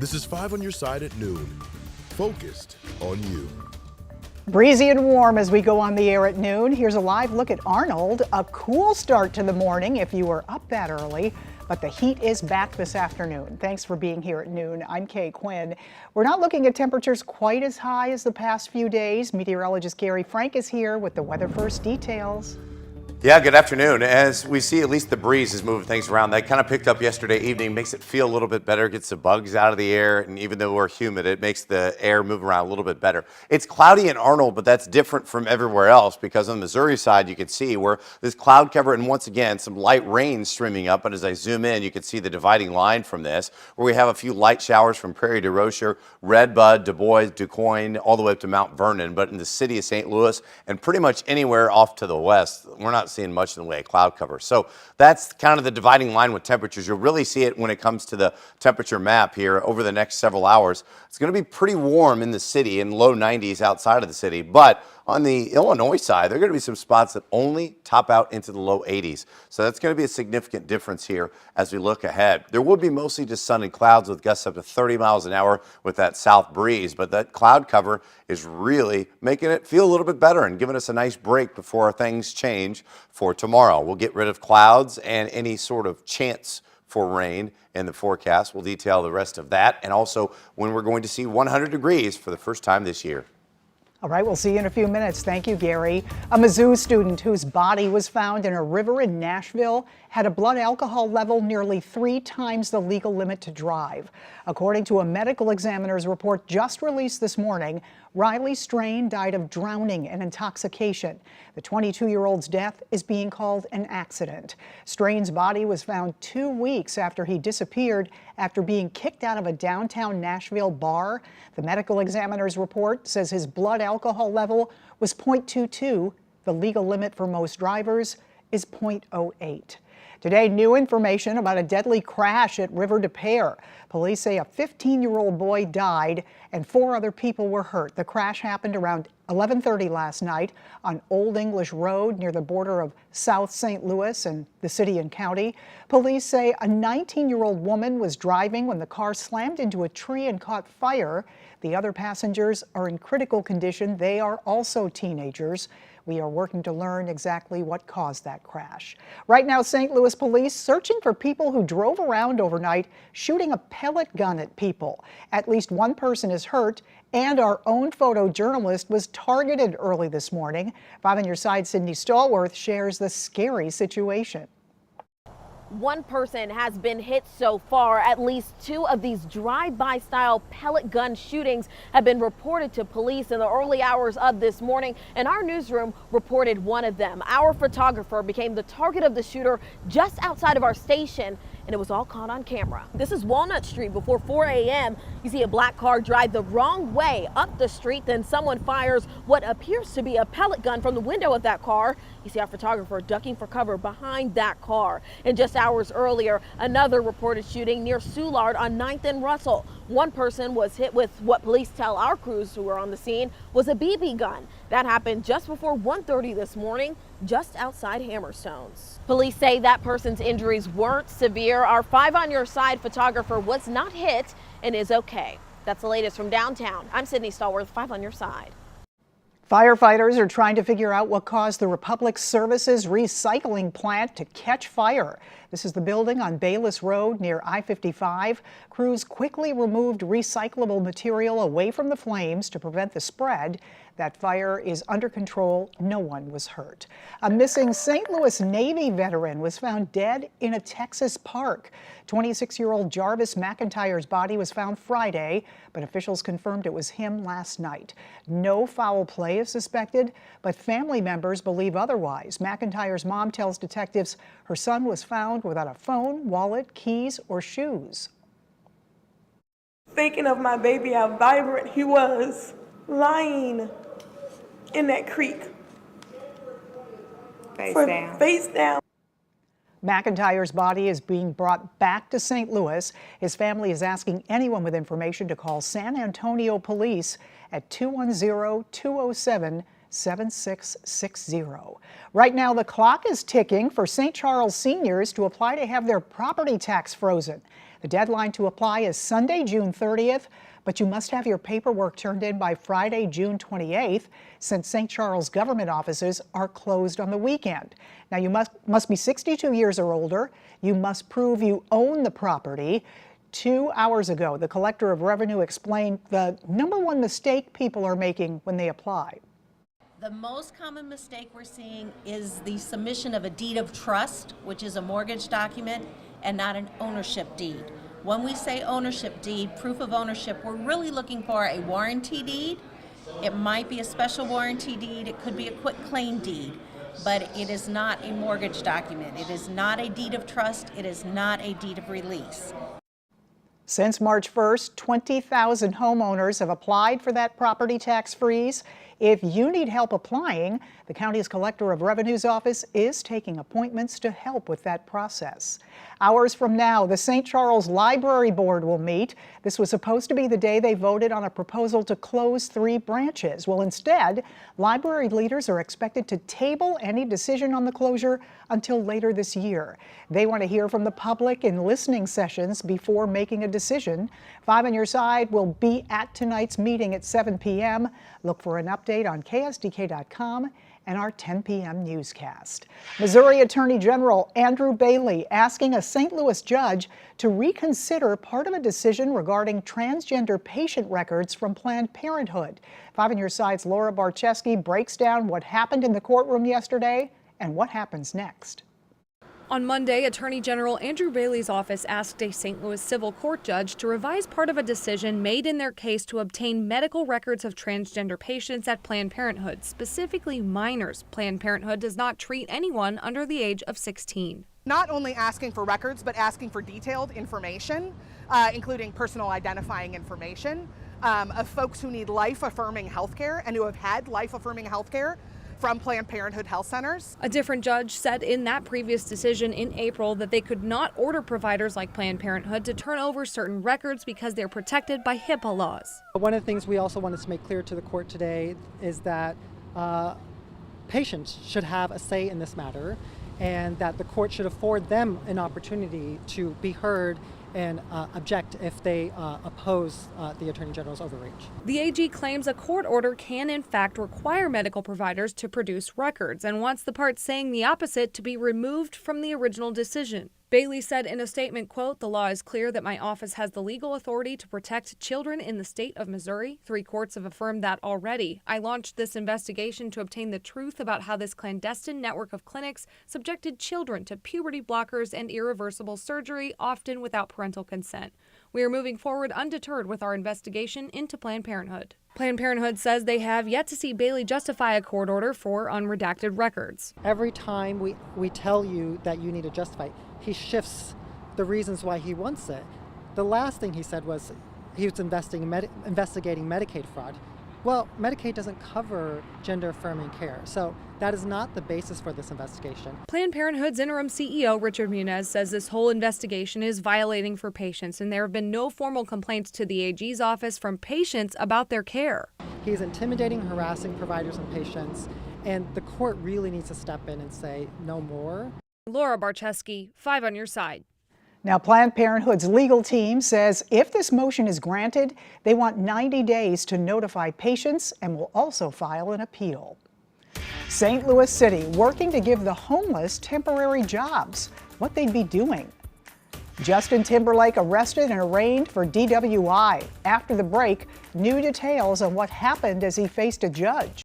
This is 5 on your side at noon. Focused on you. Breezy and warm as we go on the air at noon. Here's a live look at Arnold. A cool start to the morning if you were up that early, but the heat is back this afternoon. Thanks for being here at noon. I'm Kay Quinn. We're not looking at temperatures quite as high as the past few days. Meteorologist Gary Frank is here with the weather first details. Yeah, good afternoon. As we see, at least the breeze is moving things around. That kind of picked up yesterday evening, makes it feel a little bit better, gets the bugs out of the air, and even though we're humid, it makes the air move around a little bit better. It's cloudy in Arnold, but that's different from everywhere else because on the Missouri side, you can see where this cloud cover and once again, some light rain streaming up. But as I zoom in, you can see the dividing line from this, where we have a few light showers from Prairie du Rocher, Red Bud, Du Bois, DuQuoin, all the way up to Mount Vernon. But in the city of St. Louis and pretty much anywhere off to the west, we're not seeing much in the way of cloud cover. So that's kind of the dividing line with temperatures. You'll really see it when it comes to the temperature map here over the next several hours. It's going to be pretty warm in the city and low 90s outside of the city. But on the Illinois side, there are going to be some spots that only top out into the low 80s. So that's going to be a significant difference here as we look ahead. There will be mostly just sun and clouds with gusts up to 30 miles an hour with that south breeze. But that cloud cover is really making it feel a little bit better and giving us a nice break before things change for tomorrow. We'll get rid of clouds and any sort of chance for rain in the forecast. We'll detail the rest of that and also when we're going to see 100 degrees for the first time this year. All right, we'll see you in a few minutes. Thank you, Gary. A Mizzou student whose body was found in a river in Nashville had a blood alcohol level nearly 3 times the legal limit to drive. According to a medical examiner's report just released this morning, Riley Strain died of drowning and intoxication. The 22-year-old's death is being called an accident. Strain's body was found 2 weeks after he disappeared after being kicked out of a downtown Nashville bar. The medical examiner's report says his blood alcohol level was 0.22. The legal limit for most drivers is 0.08. Today, new information about a deadly crash at River des Peres. Police say a 15-year-old boy died and 4 other people were hurt. The crash happened around 11:30 last night on Old English Road near the border of South St. Louis and the city and county. Police say a 19-year-old woman was driving when the car slammed into a tree and caught fire. The other passengers are in critical condition. They are also teenagers. We are working to learn exactly what caused that crash. Right now, St. Louis police searching for people who drove around overnight shooting a pellet gun at people. At least 1 person is hurt, and our own photojournalist was targeted early this morning. 5 on your side, Sydney Stallworth shares the scary situation. 1 person has been hit so far. At least 2 of these drive-by style pellet gun shootings have been reported to police in the early hours of this morning, and our newsroom reported one of them. Our photographer became the target of the shooter just outside of our station, and it was all caught on camera. This is Walnut Street before 4 a.m. You see a black car drive the wrong way up the street, then someone fires what appears to be a pellet gun from the window of that car. You see our photographer ducking for cover behind that car. And just hours earlier, another reported shooting near Soulard on 9th and Russell. 1 person was hit with what police tell our crews who were on the scene was a BB gun. That happened just before 1:30 this morning, just outside Hammerstones. Police say that person's injuries weren't severe. Our 5 on your side photographer was not hit and is okay. That's the latest from downtown. I'm Sydney Stallworth, 5 on your side. Firefighters are trying to figure out what caused the Republic Services recycling plant to catch fire. This is the building on Bayless Road near I-55. Crews quickly removed recyclable material away from the flames to prevent the spread. That fire is under control. No one was hurt. A missing St. Louis Navy veteran was found dead in a Texas park. 26-year-old Jarvis McIntyre's body was found Friday, but officials confirmed it was him last night. No foul play is suspected, but family members believe otherwise. McIntyre's mom tells detectives her son was found without a phone, wallet, keys, or shoes. Thinking of my baby, how vibrant he was, lying in that creek. Face down. McIntyre's body is being brought back to St. Louis. His family is asking anyone with information to call San Antonio Police at 210-207-7660. Right now, the clock is ticking for St. Charles seniors to apply to have their property tax frozen. The deadline to apply is Sunday, June 30th, but you must have your paperwork turned in by Friday, June 28th, since St. Charles government offices are closed on the weekend. Now, you must be 62 years or older. You must prove you own the property. 2 hours ago, the Collector of Revenue explained the #1 mistake people are making when they apply. The most common mistake we're seeing is the submission of a deed of trust, which is a mortgage document, and not an ownership deed. When we say ownership deed, proof of ownership, we're really looking for a warranty deed. It might be a special warranty deed, it could be a quitclaim deed, but it is not a mortgage document. It is not a deed of trust, it is not a deed of release. Since March 1st, 20,000 homeowners have applied for that property tax freeze. If you need help applying, the county's Collector of Revenue's office is taking appointments to help with that process. Hours from now, the St. Charles Library Board will meet. This was supposed to be the day they voted on a proposal to close 3 branches. Well, instead, library leaders are expected to table any decision on the closure until later this year. They want to hear from the public in listening sessions before making a decision. 5 on Your Side will be at tonight's meeting at 7 p.m. Look for an update on ksdk.com and our 10 p.m. newscast. Missouri Attorney General Andrew Bailey asking a St. Louis judge to reconsider part of a decision regarding transgender patient records from Planned Parenthood. 5 on Your Side's Laura Barczewski breaks down what happened in the courtroom yesterday and what happens next. On Monday, Attorney General Andrew Bailey's office asked a St. Louis civil court judge to revise part of a decision made in their case to obtain medical records of transgender patients at Planned Parenthood, specifically minors. Planned Parenthood does not treat anyone under the age of 16. Not only asking for records, but asking for detailed information, including personal identifying information of folks who need life-affirming health care and who have had life-affirming health care from Planned Parenthood health centers. A different judge said in that previous decision in April that they could not order providers like Planned Parenthood to turn over certain records because they're protected by HIPAA laws. One of the things we also wanted to make clear to the court today is that patients should have a say in this matter, and that the court should afford them an opportunity to be heard and object if they oppose the Attorney General's overreach. The AG claims a court order can in fact require medical providers to produce records and wants the part saying the opposite to be removed from the original decision. Bailey said in a statement, quote, "The law is clear that my office has the legal authority to protect children in the state of Missouri. 3 courts have affirmed that already. I launched this investigation to obtain the truth about how this clandestine network of clinics subjected children to puberty blockers and irreversible surgery, often without parental consent. We are moving forward undeterred with our investigation into Planned Parenthood." Planned Parenthood says they have yet to see Bailey justify a court order for unredacted records. Every time we tell you that you need to justify, he shifts the reasons why he wants it. The last thing he said was he was investigating Medicaid fraud. Well, Medicaid doesn't cover gender-affirming care, so that is not the basis for this investigation. Planned Parenthood's interim CEO, Richard Munez, says this whole investigation is violating for patients, and there have been no formal complaints to the AG's office from patients about their care. He's intimidating, harassing providers and patients, and the court really needs to step in and say no more. Laura Barczewski, 5 on Your Side. Now, Planned Parenthood's legal team says if this motion is granted, they want 90 days to notify patients and will also file an appeal. St. Louis City working to give the homeless temporary jobs, what they'd be doing. Justin Timberlake arrested and arraigned for DWI. After the break, new details on what happened as he faced a judge.